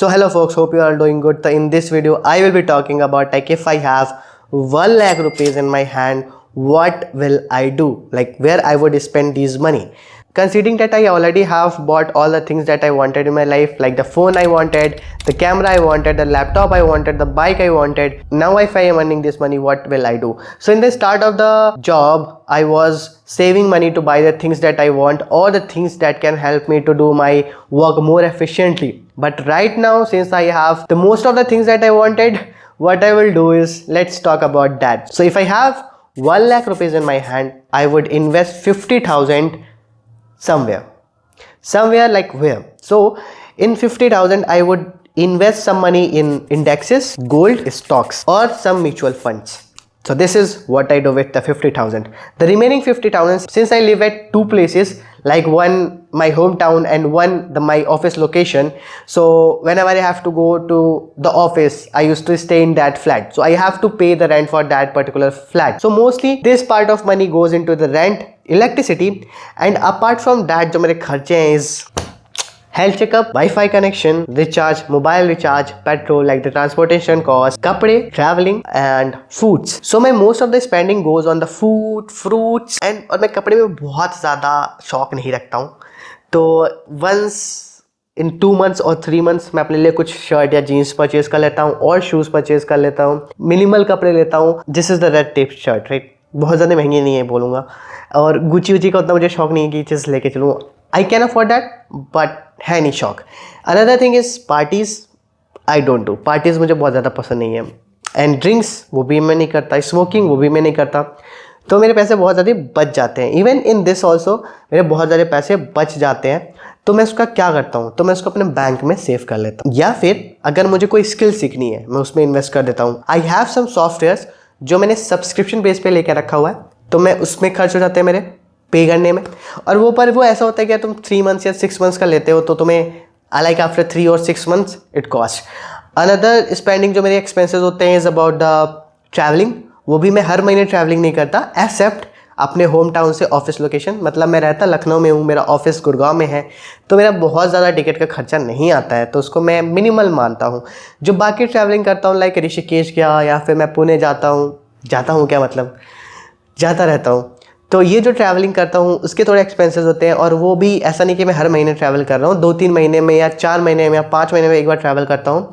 So hello folks, hope you are all doing good. So in this video, I will be talking about like if I have 1 lakh rupees in my hand, what will I do? Like where I would spend these money. Considering that I already have bought all the things that I wanted in my life, like the phone I wanted, the camera I wanted, the laptop I wanted, the bike I wanted. Now if I am earning this money, what will I do? So in the start of the job, I was saving money to buy the things that I want or the things that can help me to do my work more efficiently. But right now, since I have the most of the things that I wanted, what I will do is let's talk about that. So if I have 1 lakh rupees in my hand, I would invest 50,000 somewhere like where. So in 50,000 I would invest some money in indexes, gold, stocks or some mutual funds. So this is what I do with the 50,000. The remaining 50,000, since I live at two places, like one my hometown and one my office location, so whenever I have to go to the office, I used to stay in that flat, so I have to pay the rent for that particular flat. So mostly this part of money goes into the rent, electricity, and apart from that जो मेरे खर्चे हैं is health checkup, Wi-Fi connection, recharge, mobile recharge, petrol like the transportation cost, kapde, traveling and foods. So my most of the spending goes on the food, fruits and और मैं कपड़े में बहुत ज़्यादा शौक नहीं रखता हूँ. तो once in 2 months और 3 months मैं अपने लिए कुछ शर्ट या जीन्स परचेज कर लेता हूँ और शूज़ परचेज कर लेता हूँ. मिनिमल कपड़े लेता हूँ. This is the red tape shirt, right. बहुत ज़्यादा महंगी नहीं है बोलूँगा. और गुची उची का उतना मुझे शौक नहीं है कि चीज़ लेके चलूँ. I can afford that, but है नहीं शौक. Another thing is parties. I don't do. Parties मुझे बहुत ज़्यादा पसंद नहीं है. And drinks वो भी मैं नहीं करता. Smoking वो भी मैं नहीं करता. तो मेरे पैसे बहुत ज़्यादा बच जाते हैं. Even in this also मेरे बहुत ज़्यादा पैसे बच जाते हैं. तो मैं उसका क्या करता हूँ, तो मैं उसको अपने बैंक में सेव कर लेता हूँ. या फिर अगर मुझे कोई स्किल सीखनी है, मैं उसमें इन्वेस्ट कर देता हूँ. आई हैव सम सॉफ्टवेयर्स जो मैंने सब्सक्रिप्शन बेस पे लेकर रखा हुआ है, तो मैं उसमें खर्च हो जाते हैं मेरे पे करने में. और वो ऐसा होता है कि तुम 3 months या 6 months का लेते हो, तो तुम्हें लाइक आफ्टर 3 और 6 months it cost. Another spending जो मेरे एक्सपेंसेस होते हैं इज़ अबाउट द ट्रैवलिंग. वो भी मैं हर महीने ट्रैवलिंग नहीं करता, एक्सेप्ट अपने होम टाउन से ऑफिस लोकेशन. मतलब मैं रहता लखनऊ में हूँ, मेरा ऑफिस गुड़गांव में है, तो मेरा बहुत ज़्यादा टिकट का खर्चा नहीं आता है, तो उसको मैं मिनिमल मानता हूँ. जो बाकी ट्रैवलिंग करता हूँ लाइक ऋषिकेश गया या फिर मैं पुणे जाता हूँ क्या मतलब जाता रहता हूँ. तो ये जो ट्रैवलिंग करता हूँ उसके थोड़े एक्सपेंसेस होते हैं. और वो भी ऐसा नहीं कि मैं हर महीने ट्रैवल कर रहा हूँ. 2-3 महीने में या 4 महीने में या 5 महीने में एक बार ट्रैवल करता हूँ,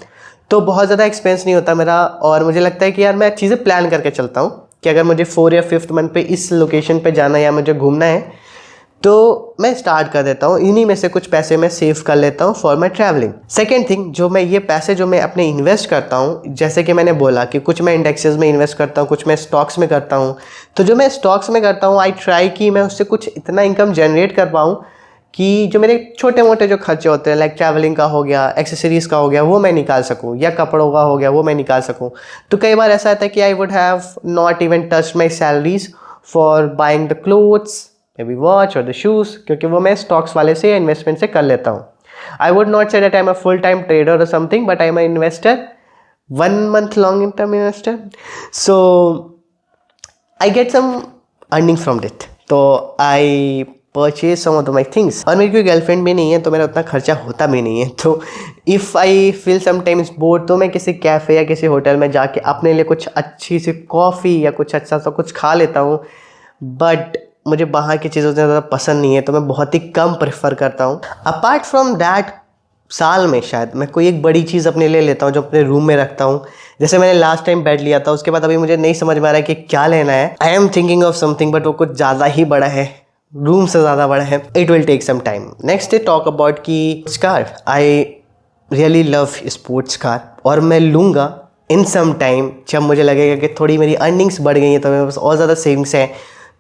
तो बहुत ज़्यादा एक्सपेंस नहीं होता मेरा. और मुझे लगता है कि यार मैं चीज़ें प्लान करके चलता हूँ कि अगर मुझे 4 या 5th मंथ पे इस लोकेशन पे जाना है या मुझे घूमना है, तो मैं स्टार्ट कर देता हूँ. इन्हीं में से कुछ पैसे मैं सेव कर लेता हूँ for my travelling. Second thing, जो मैं ये पैसे जो मैं अपने इन्वेस्ट करता हूँ, जैसे कि मैंने बोला कि कुछ मैं इंडेक्सेस में इन्वेस्ट करता हूँ, कुछ मैं स्टॉक्स में करता हूँ. तो जो मैं स्टॉक्स में करता हूँ, आई ट्राई कि मैं उससे कुछ इतना इनकम जनरेट कर पाऊँ कि जो मेरे छोटे मोटे जो खर्चे होते हैं लाइक ट्रैवलिंग का हो गया, एक्सेसरीज़ का हो गया, वो मैं निकाल सकूँ, या कपड़ों का हो गया वो मैं निकाल सकूँ. तो कई बार ऐसा आता है कि I would have not even touch my salaries for buying the clothes, may be watch और द शूज़, क्योंकि वो मैं स्टॉक्स वाले से या इन्वेस्टमेंट से कर लेता हूँ. I would not say that I am a full time trader और something, but I am a investor, 1 month long term investor. So I get some earning from it, तो I purchase some of my things. और मेरी कोई girlfriend भी नहीं है, तो मेरा उतना खर्चा होता भी नहीं है. तो if I feel sometimes board, तो मैं किसी कैफ़े या किसी होटल में जाके अपने लिए कुछ अच्छी सी कॉफ़ी या कुछ अच्छा सा कुछ खा लेता हूँ. बट मुझे बाहर की चीज़ें ज़्यादा पसंद नहीं है, तो मैं बहुत ही कम प्रेफर करता हूँ. अपार्ट फ्रॉम दैट, साल में शायद मैं कोई एक बड़ी चीज़ अपने लिए लेता हूँ जो अपने रूम में रखता हूँ. जैसे मैंने लास्ट टाइम बेड लिया था, उसके बाद अभी मुझे नहीं समझ में आ रहा है कि क्या लेना है. I am thinking of something, but वो कुछ ज़्यादा ही बड़ा है, रूम से ज़्यादा बड़ा है. It will take some time. Next day talk about की car. I really love sports car, और मैं लूँगा इन सम टाइम जब मुझे लगेगा कि थोड़ी मेरी अर्निंग्स बढ़ गई हैं, तो मेरे पास और ज़्यादा सेविंग्स हैं,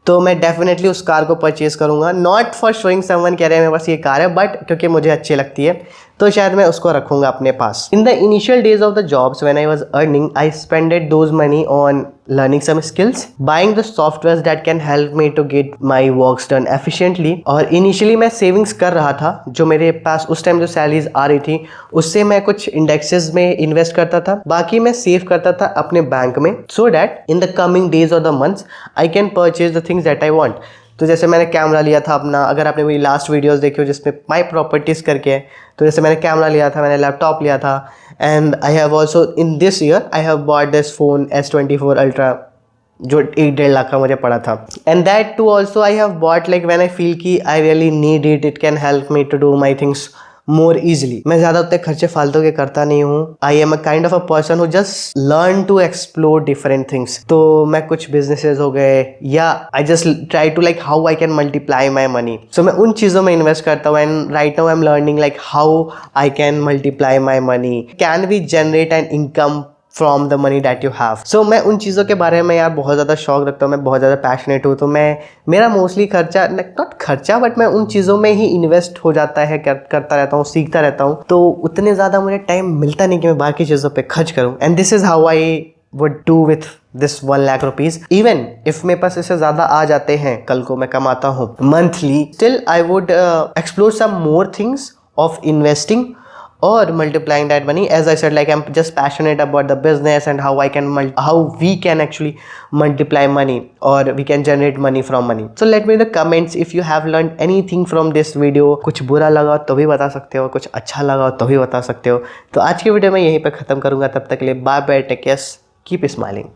तो मैं डेफिनेटली उस कार को परचेज करूँगा. नॉट फॉर शोइंग समवन कह रहे हैं मेरे पास ये कार है, बट क्योंकि मुझे अच्छी लगती है, तो शायद मैं उसको रखूँगा अपने पास. In the initial days of the jobs when I was earning, I spended those money on learning some skills, buying the softwares that can help me to get my works done efficiently. और initially मैं savings कर रहा था, जो मेरे पास उस time जो salaries आ रही थी उससे मैं कुछ इंडेक्सेस में इन्वेस्ट करता था, बाकी मैं सेव करता था अपने बैंक में, so that in the coming days और the months I can purchase the things that I want. तो जैसे मैंने कैमरा लिया था अपना, अगर आपने मेरी लास्ट वीडियोस देखी हो जिसमें माई प्रॉपर्टीज़ करके है, तो जैसे मैंने कैमरा लिया था, मैंने लैपटॉप लिया था, and I have also in this year I have bought this phone S24 Ultra जो 1-1.5 लाख का मुझे पड़ा था। And that too also I have bought like when I feel कि I really need it, it can help me to do my things more easily. मैं ज़्यादा उतने खर्चे फालतू के करता नहीं हूँ। I am a kind of a person who just learn to explore different things. तो मैं कुछ बिजनेसेस हो गए या I just try to like how I can multiply my money, so मैं उन चीज़ों में इन्वेस्ट करता हूँ। And right now I am learning like how I can multiply my money, can we generate an income from the money that you have. So मैं उन चीज़ों के बारे में यार बहुत ज़्यादा शौक रखता हूँ, मैं बहुत ज़्यादा पैशनेट हूँ। तो मेरा मोस्टली खर्चा नॉट खर्चा बट मैं उन चीज़ों में ही इन्वेस्ट हो जाता है, करता रहता हूँ, सीखता रहता हूँ। तो उतने ज़्यादा मुझे टाइम मिलता नहीं कि मैं बाकी चीज़ों पर खर्च करूँ। And this is how I would do with this 1 lakh rupees. Even if मेरे पास इससे ज़्यादा आ जाते हैं, कल को मैं कमाता हूँ monthly, still I would explore some more things of investing or multiplying that money. As I said, like I'm just passionate about the business and how how we can actually multiply money or we can generate money from money. So let me in the comments if you have learned anything from this video. कुछ बुरा लगा तो भी बता सकते हो, कुछ अच्छा लगा तो भी बता सकते हो। तो आज की वीडियो मैं यहीं पे ख़त्म करूँगा, तब तक के लिए bye bye, take care, keep smiling.